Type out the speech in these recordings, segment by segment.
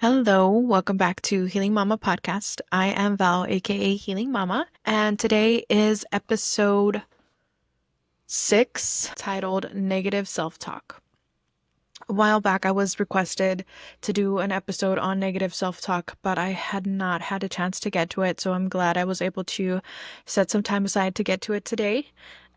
Hello, welcome back to Healing Mama Podcast. I am Val, aka Healing Mama, and today is episode 6 titled Negative Self Talk. A while back, I was requested to do an episode on negative self talk, but I had not had a chance to get to it, so I'm glad I was able to set some time aside to get to it today.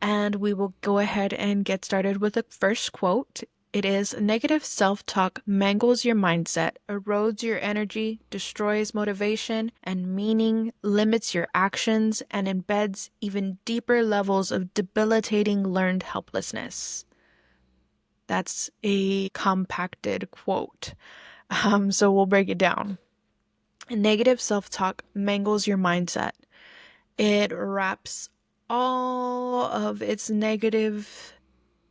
And we will go ahead and get started with the first quote. It is negative self talk mangles your mindset, erodes your energy, destroys motivation and meaning, limits your actions, and embeds even deeper levels of debilitating learned helplessness. That's a compacted quote. So we'll break it down. Negative self talk mangles your mindset. It wraps all of its negative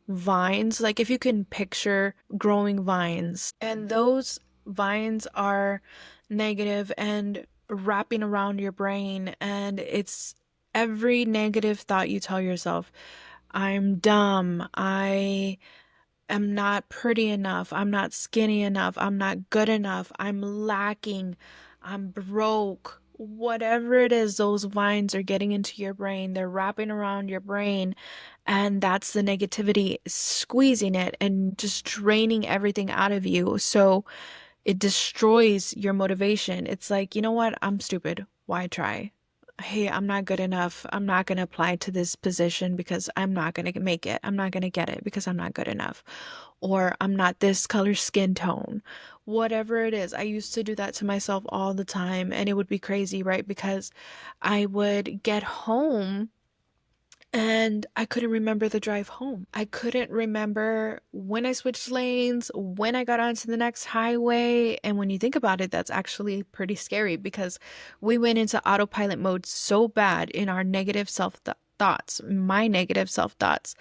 vines, like if you can picture growing vines, and those vines are negative and wrapping around your brain, and it's every negative thought you tell yourself. I'm dumb. I'm not pretty enough. I'm not skinny enough. I'm not good enough. I'm lacking. I'm broke. Whatever it is, those vines are getting into your brain. They're wrapping around your brain. And that's the negativity squeezing it and just draining everything out of you. So it destroys your motivation. It's like, you know what? I'm stupid. Why try? Hey, I'm not good enough. I'm not going to apply to this position because I'm not going to make it. I'm not going to get it because I'm not good enough. Or I'm not this color skin tone. Whatever it is. I used to do that to myself all the time, and it would be crazy, right? Because I would get home and I couldn't remember the drive home. I couldn't remember when I switched lanes, when I got onto the next highway. And when you think about it, that's actually pretty scary because we went into autopilot mode so bad in our negative thoughts, my negative self thoughts,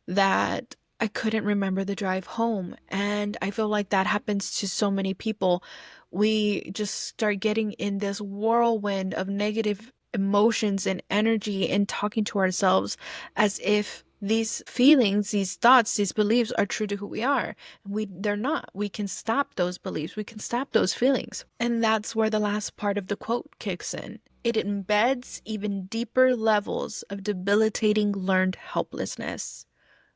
that I couldn't remember the drive home. And I feel like that happens to so many people. We just start getting in this whirlwind of negative emotions and energy and talking to ourselves as if these feelings, these thoughts, these beliefs are true to who we are. They're not. We can stop those beliefs. We can stop those feelings. And that's where the last part of the quote kicks in. It embeds even deeper levels of debilitating learned helplessness.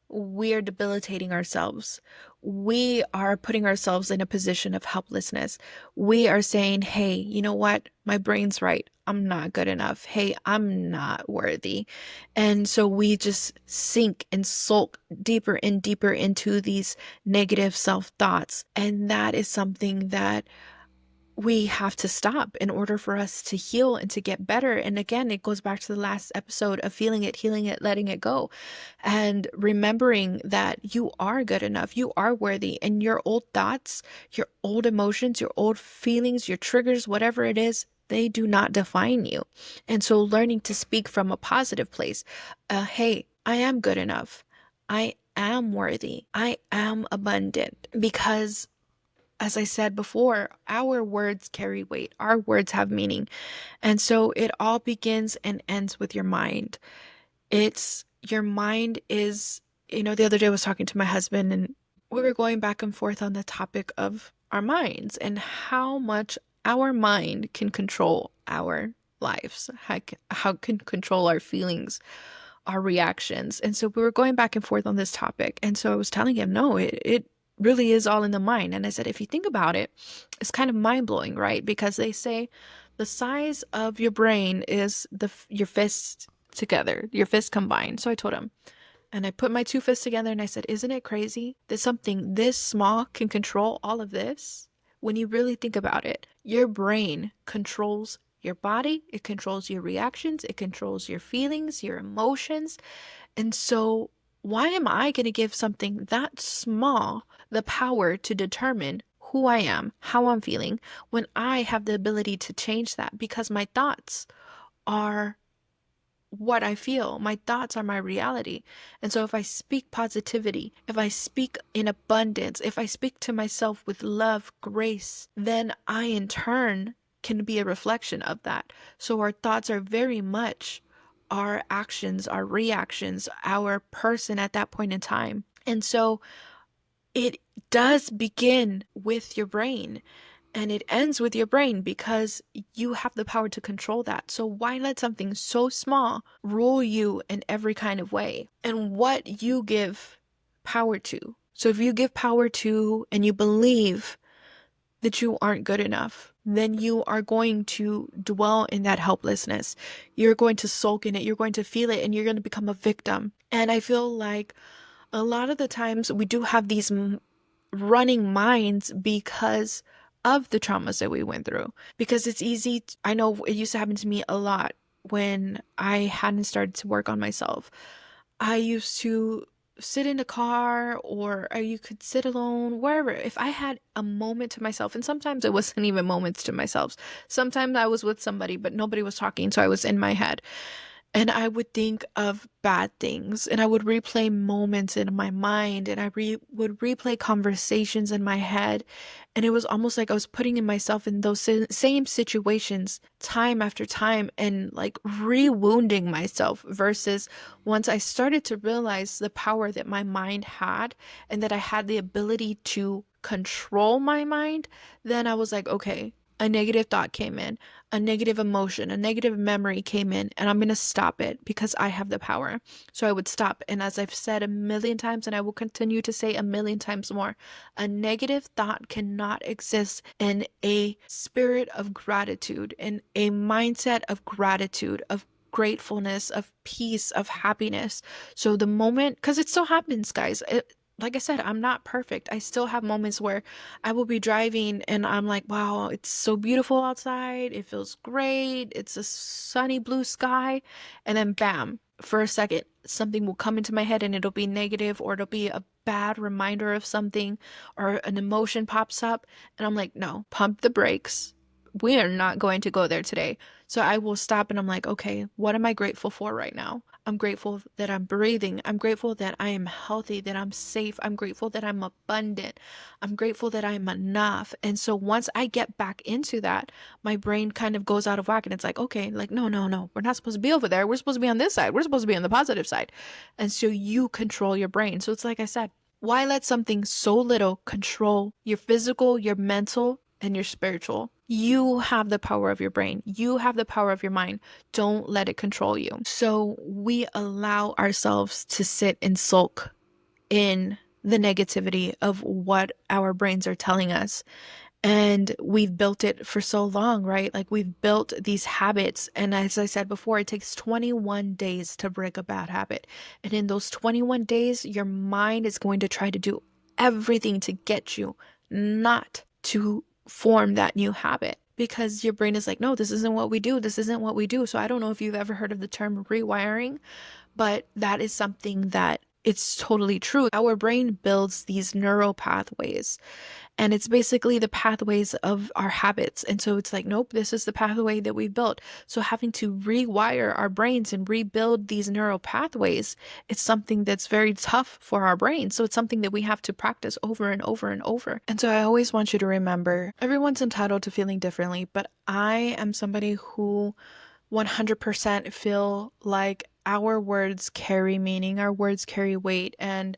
We are debilitating ourselves. We are putting ourselves in a position of helplessness. We are saying, hey, you know what? My brain's right. I'm not good enough. Hey, I'm not worthy. And so we just sink and sulk deeper and deeper into these negative self thoughts. And that is something that we have to stop in order for us to heal and to get better. And again, it goes back to the last episode of feeling it, healing it, letting it go, and remembering that you are good enough, you are worthy, and your old thoughts, your old emotions, your old feelings, your triggers, whatever it is, they do not define you. And so learning to speak from a positive place, hey, I am good enough. I am worthy. I am abundant because as I said before, our words carry weight. Our words have meaning. And so it all begins and ends with your mind. It's your mind is, the other day I was talking to my husband and we were going back and forth on the topic of our minds and how much our mind can control our lives, how can control our feelings, our reactions. And so we were going back and forth on this topic. And so I was telling him, no, it really is all in the mind. And I said, if you think about it, it's kind of mind blowing, right? Because they say the size of your brain is your fists together, your fists combined. So I told him, and I put my two fists together and I said, isn't it crazy that something this small can control all of this? When you really think about it, your brain controls your body, it controls your reactions, it controls your feelings, your emotions. And so, why am I going to give something that small the power to determine who I am, how I'm feeling, when I have the ability to change that? Because my thoughts are what I feel. My thoughts are my reality. And so if I speak positivity, if I speak in abundance, if I speak to myself with love, grace, then I in turn can be a reflection of that. So our thoughts are very much our actions, our reactions, our person at that point in time. And so it does begin with your brain. And it ends with your brain because you have the power to control that. So why let something so small rule you in every kind of way? And what you give power to. So if you give power to and you believe that you aren't good enough, then you are going to dwell in that helplessness. You're going to sulk in it. You're going to feel it and you're going to become a victim. And I feel like a lot of the times we do have these running minds because of the traumas that we went through. Because it's easy, I know it used to happen to me a lot when I hadn't started to work on myself. I used to sit in a car or you could sit alone, wherever. If I had a moment to myself, and sometimes it wasn't even moments to myself, sometimes I was with somebody, but nobody was talking, so I was in my head. And I would think of bad things and I would replay moments in my mind and would replay conversations in my head. And it was almost like I was putting in myself in those same situations time after time and like re-wounding myself versus once I started to realize the power that my mind had and that I had the ability to control my mind, then I was like, okay, a negative thought came in, a negative emotion, a negative memory came in, and I'm going to stop it because I have the power. So I would stop. And as I've said a million times, and I will continue to say a million times more, a negative thought cannot exist in a spirit of gratitude, in a mindset of gratitude, of gratefulness, of peace, of happiness. So the moment, because it still happens, guys. Like I said, I'm not perfect. I still have moments where I will be driving and I'm like, wow, it's so beautiful outside. It feels great. It's a sunny blue sky. And then bam, for a second, something will come into my head and it'll be negative or it'll be a bad reminder of something or an emotion pops up. And I'm like, no, pump the brakes. We are not going to go there today. So I will stop and I'm like, okay, what am I grateful for right now? I'm grateful that I'm breathing. I'm grateful that I am healthy, that I'm safe. I'm grateful that I'm abundant. I'm grateful that I'm enough. And so once I get back into that, my brain kind of goes out of whack and it's like, okay, like, no, no, no, we're not supposed to be over there. We're supposed to be on this side. We're supposed to be on the positive side. And so you control your brain. So it's like I said, why let something so little control your physical, your mental, and your spiritual? You have the power of your brain. You have the power of your mind. Don't let it control you. So we allow ourselves to sit and sulk in the negativity of what our brains are telling us. And we've built it for so long, right? Like we've built these habits. And as I said before, it takes 21 days to break a bad habit. And in those 21 days, your mind is going to try to do everything to get you not to form that new habit because your brain is like, no, this isn't what we do. This isn't what we do. So I don't know if you've ever heard of the term rewiring, but that is something that it's totally true. Our brain builds these neural pathways and it's basically the pathways of our habits. And so it's like, nope, this is the pathway that we built. So having to rewire our brains and rebuild these neural pathways, it's something that's very tough for our brains. So it's something that we have to practice over and over and over. And so I always want you to remember everyone's entitled to feeling differently, but I am somebody who 100% feel like our words carry meaning, our words carry weight, and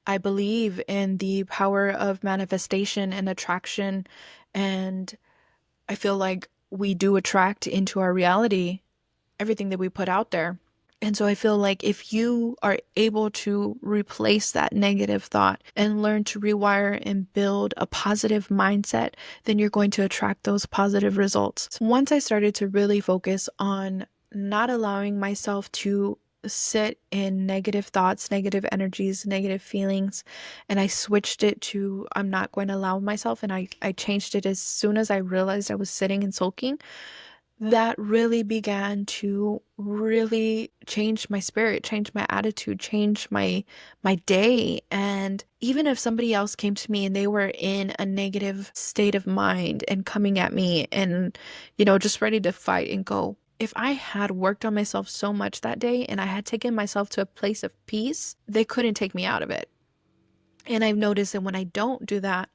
I believe in the power of manifestation and attraction. And I feel like we do attract into our reality everything that we put out there. And so I feel like if you are able to replace that negative thought and learn to rewire and build a positive mindset, then you're going to attract those positive results. Once I started to really focus on not allowing myself to sit in negative thoughts, negative energies, negative feelings, and I switched it to I'm not going to allow myself, and I changed it as soon as I realized I was sitting and sulking, that really began to really change my spirit, change my attitude, change my day. And even if somebody else came to me and they were in a negative state of mind and coming at me and just ready to fight and go, if I had worked on myself so much that day and I had taken myself to a place of peace, they couldn't take me out of it. And I've noticed that when I don't do that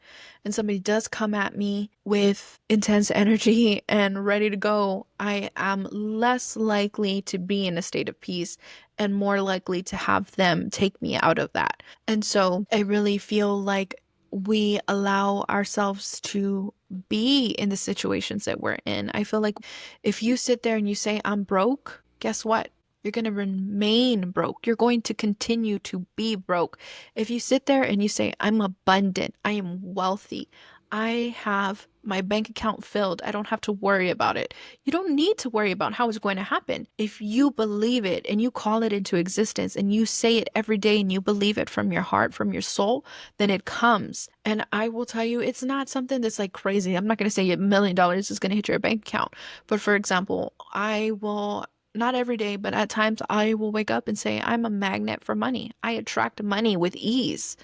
and somebody does come at me with intense energy and ready to go, I am less likely to be in a state of peace and more likely to have them take me out of that. And so I really feel like we allow ourselves to be in the situations that we're in. I feel like if you sit there and you say, I'm broke, guess what? You're going to remain broke. You're going to continue to be broke. If you sit there and you say, I'm abundant, I am wealthy, I have my bank account filled, I don't have to worry about it. You don't need to worry about how it's going to happen. If you believe it and you call it into existence and you say it every day and you believe it from your heart, from your soul, then it comes. And I will tell you, it's not something that's like crazy. I'm not going to say $1 million is going to hit your bank account. But for example, I will, not every day, but at times I will wake up and say, I'm a magnet for money. I attract money with ease.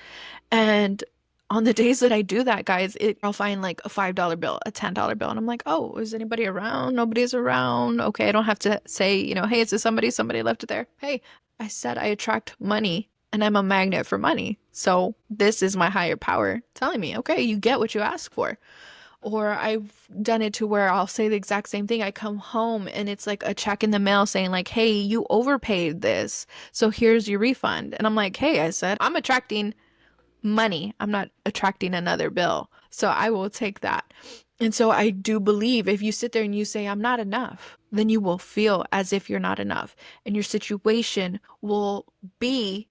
And on the days that I do that, guys, I'll find like a $5 bill, a $10 bill, and I'm like, oh, is anybody around? Nobody's around. Okay, I don't have to say, hey, is this somebody? Somebody left it there. Hey, I said I attract money and I'm a magnet for money. So this is my higher power telling me, okay, you get what you ask for. Or I've done it to where I'll say the exact same thing. I come home and it's like a check in the mail saying like, hey, you overpaid this, so here's your refund. And I'm like, hey, I said, I'm attracting money. I'm not attracting another bill. So I will take that. And so I do believe if you sit there and you say, I'm not enough, then you will feel as if you're not enough. And your situation will be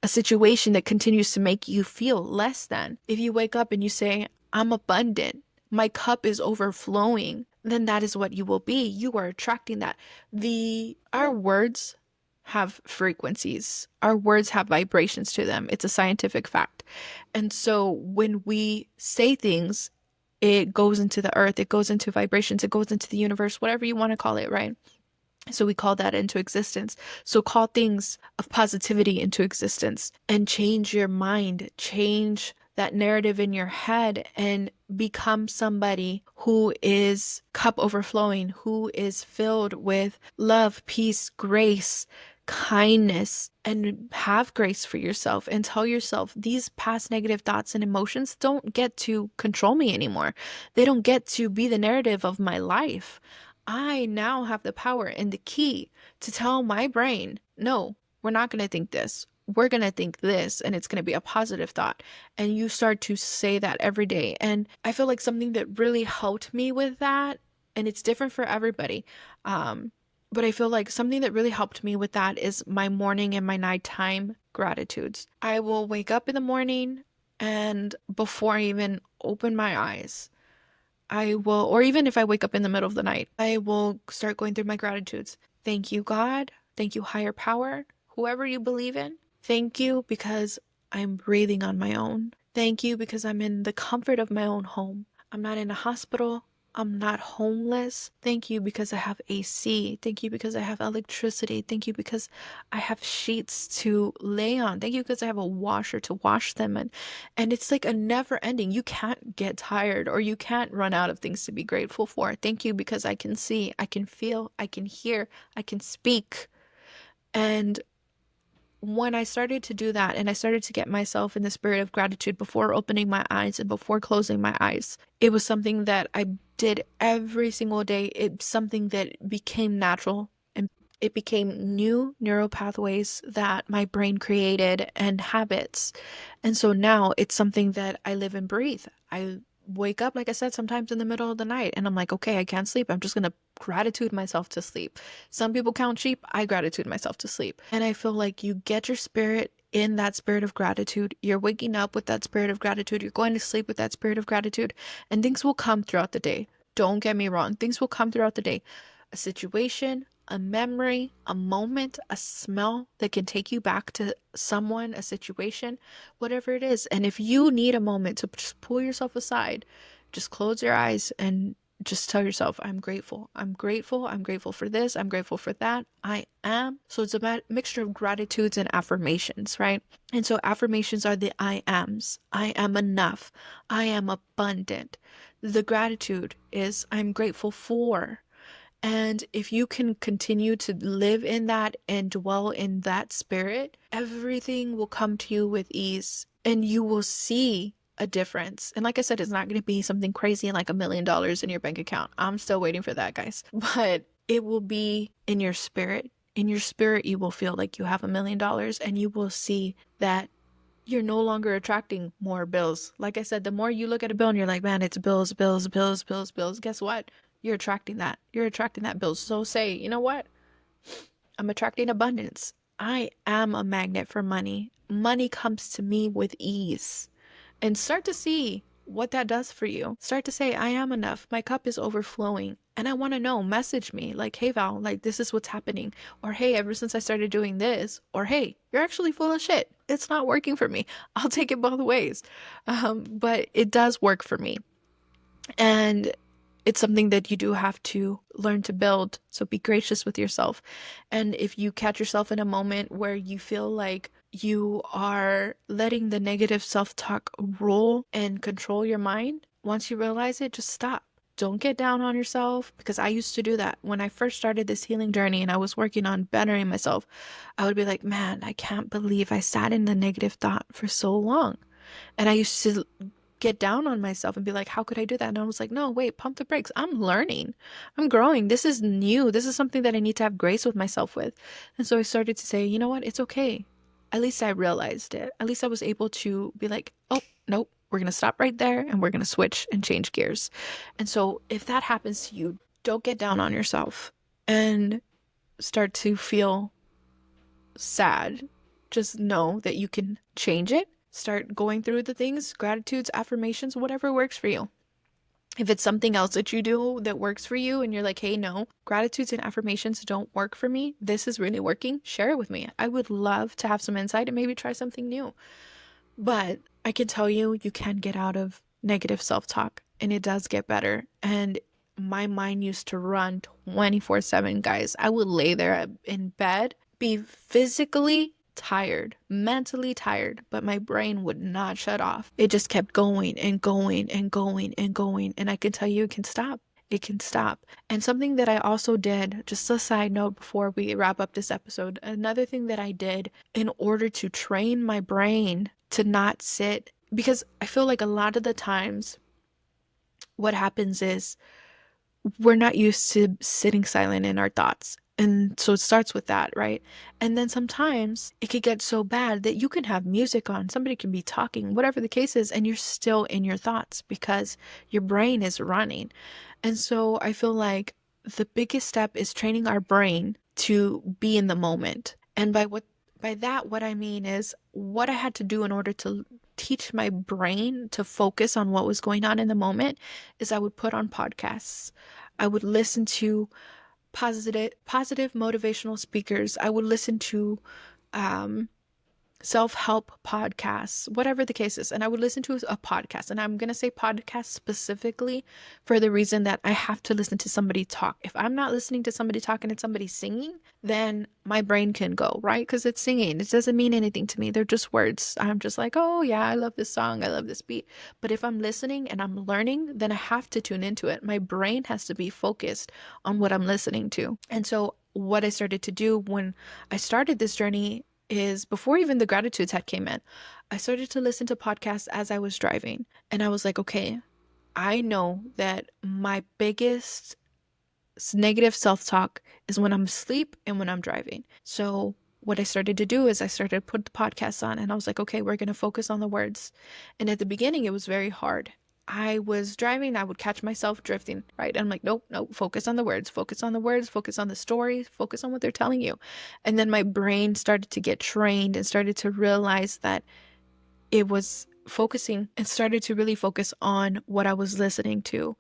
a situation that continues to make you feel less than. If you wake up and you say, I'm abundant, my cup is overflowing, then that is what you will be. You are attracting that. Our words have frequencies. Our words have vibrations to them. It's a scientific fact. And so when we say things, it goes into the earth, it goes into vibrations, it goes into the universe, whatever you want to call it, right? So we call that into existence. So call things of positivity into existence and change your mind, change that narrative in your head and become somebody who is cup overflowing, who is filled with love, peace, grace, kindness, and have grace for yourself and tell yourself these past negative thoughts and emotions don't get to control me anymore. They don't get to be the narrative of my life. I now have the power and the key to tell my brain, no, we're not going to think this. We're going to think this, and it's going to be a positive thought. And you start to say that every day. And I feel like something that really helped me with that, and it's different for everybody. But I feel like something that really helped me with that is my morning and my nighttime gratitudes. I will wake up in the morning, and before I even open my eyes, I will, or even if I wake up in the middle of the night, I will start going through my gratitudes. Thank you, God. Thank you, higher power, whoever you believe in. Thank you because I'm breathing on my own. Thank you because I'm in the comfort of my own home. I'm not in a hospital. I'm not homeless. Thank you because I have AC. Thank you because I have electricity. Thank you because I have sheets to lay on. Thank you because I have a washer to wash them in. And it's like a never ending. You can't get tired or you can't run out of things to be grateful for. Thank you because I can see, I can feel, I can hear, I can speak. And when I started to do that and I started to get myself in the spirit of gratitude before opening my eyes and before closing my eyes, it was something that I did every single day. It's something that became natural and it became new neural pathways that my brain created and habits. And so now it's something that I live and breathe. I wake up, like I said, sometimes in the middle of the night and I'm like, okay, I can't sleep. I'm just going to gratitude myself to sleep. Some people count sheep. I gratitude myself to sleep. And I feel like you get your spirit in that spirit of gratitude. You're waking up with that spirit of gratitude. You're going to sleep with that spirit of gratitude. And things will come throughout the day. Don't get me wrong. Things will come throughout the day. A situation, a memory, a moment, a smell that can take you back to someone, a situation, whatever it is. And if you need a moment to just pull yourself aside, just close your eyes and just tell yourself, I'm grateful. I'm grateful. I'm grateful for this. I'm grateful for that. I am. So it's a mixture of gratitudes and affirmations, right? And so affirmations are the I ams. I am enough. I am abundant. The gratitude is I'm grateful for. And if you can continue to live in that and dwell in that spirit, everything will come to you with ease and you will see a difference. And like I said, it's not going to be something crazy like $1 million in your bank account. I'm still waiting for that, guys. But it will be in your spirit. In your spirit, you will feel like you have $1 million and you will see that you're no longer attracting more bills. Like I said, the more you look at a bill and you're like, man, it's bills, bills, bills, bills, bills. Guess what? You're attracting that. You're attracting that bill. So say, you know what? I'm attracting abundance. I am a magnet for money. Money comes to me with ease. And start to see what that does for you. Start to say, I am enough. My cup is overflowing. And I want to know, message me like, hey, Val, like, this is what's happening. Or, hey, ever since I started doing this. Or, hey, you're actually full of shit. It's not working for me. I'll take it both ways. But it does work for me. And it's something that you do have to learn to build. So be gracious with yourself. And if you catch yourself in a moment where you feel like you are letting the negative self-talk rule and control your mind, once you realize it, just stop. Don't get down on yourself, because I used to do that. When I first started this healing journey and I was working on bettering myself, I would be like, man, I can't believe I sat in the negative thought for so long. And I used to get down on myself and be like, how could I do that? And I was like, no, wait, pump the brakes. I'm learning. I'm growing. This is new. This is something that I need to have grace with myself with. And so I started to say, you know what? It's okay. At least I realized it. At least I was able to be like, oh, nope, we're going to stop right there and we're going to switch and change gears. And so if that happens to you, don't get down on yourself and start to feel sad. Just know that you can change it. Start going through the things, gratitudes, affirmations, whatever works for you. If it's something else that you do that works for you and you're like, hey, no, gratitudes and affirmations don't work for me, this is really working, share it with me. I would love to have some insight and maybe try something new. But I can tell you, you can get out of negative self-talk and it does get better. And my mind used to run 24/7, guys. I would lay there in bed, be physically tired, mentally tired, but my brain would not shut off. It just kept going and going and going and going. And I can tell you, it can stop. It can stop. And something that I also did, just a side note before we wrap up this episode, another thing that I did in order to train my brain to not sit, because I feel like a lot of the times what happens is we're not used to sitting silent in our thoughts. And so it starts with that, right? And then sometimes it could get so bad that you can have music on, somebody can be talking, whatever the case is, and you're still in your thoughts because your brain is running. And so I feel like the biggest step is training our brain to be in the moment. And by that, what I mean is what I had to do in order to teach my brain to focus on what was going on in the moment is I would put on podcasts. I would listen to positive motivational speakers. I would listen to um, self-help podcasts, whatever the case is. And I would listen to a podcast. And I'm going to say podcast specifically for the reason that I have to listen to somebody talk. If I'm not listening to somebody talking and somebody singing, then my brain can go, right? Because it's singing. It doesn't mean anything to me. They're just words. I'm just like, oh yeah, I love this song. I love this beat. But if I'm listening and I'm learning, then I have to tune into it. My brain has to be focused on what I'm listening to. And so what I started to do when I started this journey is, before even the gratitudes had came in, I started to listen to podcasts as I was driving. And I was like, okay, I know that my biggest negative self-talk is when I'm asleep and when I'm driving. So what I started to do is I started to put the podcasts on and I was like, okay, we're going to focus on the words. And at the beginning, it was very hard. I was driving, I would catch myself drifting, right? And I'm like, nope, focus on the words, focus on the words, focus on the story, focus on what they're telling you. And then my brain started to get trained and started to realize that it was focusing and started to really focus on what I was listening to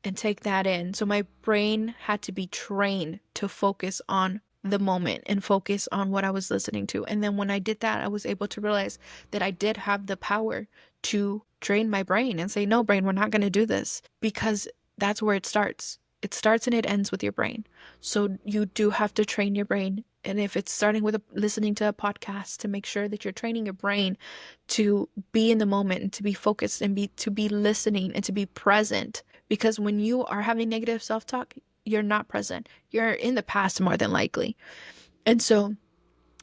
and take that in. So my brain had to be trained to focus on the moment and focus on what I was listening to. And then when I did that, I was able to realize that I did have the power to train my brain and say, no, brain, we're not going to do this, because that's where it starts. It starts and it ends with your brain. So you do have to train your brain. And if it's starting with listening to a podcast, to make sure that you're training your brain to be in the moment and to be focused and to be listening and to be present. Because when you are having negative self-talk, you're not present. You're in the past more than likely. And so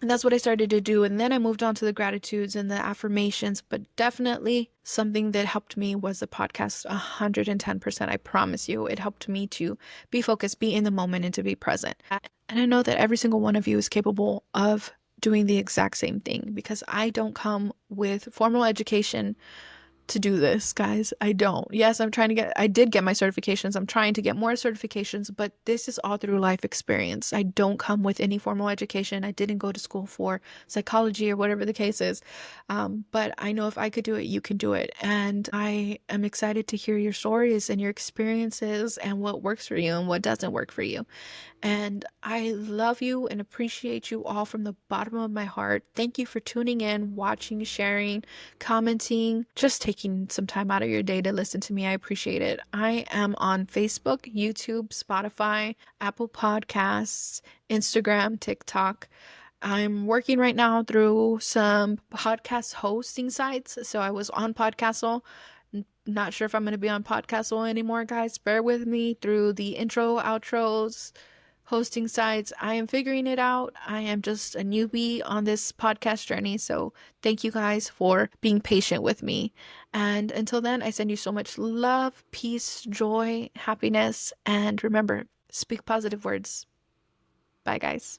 that's what I started to do. And then I moved on to the gratitudes and the affirmations. But definitely something that helped me was the podcast 110%. I promise you, it helped me to be focused, be in the moment, and to be present. And I know that every single one of you is capable of doing the exact same thing, because I don't come with formal education to do this, guys. I don't. Yes, I did get my certifications. I'm trying to get more certifications, but this is all through life experience. I don't come with any formal education. I didn't go to school for psychology or whatever the case is. But I know if I could do it, you can do it. And I am excited to hear your stories and your experiences and what works for you and what doesn't work for you. And I love you and appreciate you all from the bottom of my heart. Thank you for tuning in, watching, sharing, commenting, just taking some time out of your day to listen to me. I appreciate it. I am on Facebook, YouTube, Spotify, Apple Podcasts, Instagram, TikTok. I'm working right now through some podcast hosting sites. So I was on Podcastle. Not sure if I'm going to be on Podcastle anymore, guys. Bear with me through the intro, outros, hosting sites. I am figuring it out. I am just a newbie on this podcast journey. So thank you guys for being patient with me. And until then, I send you so much love, peace, joy, happiness, and remember, speak positive words. Bye, guys.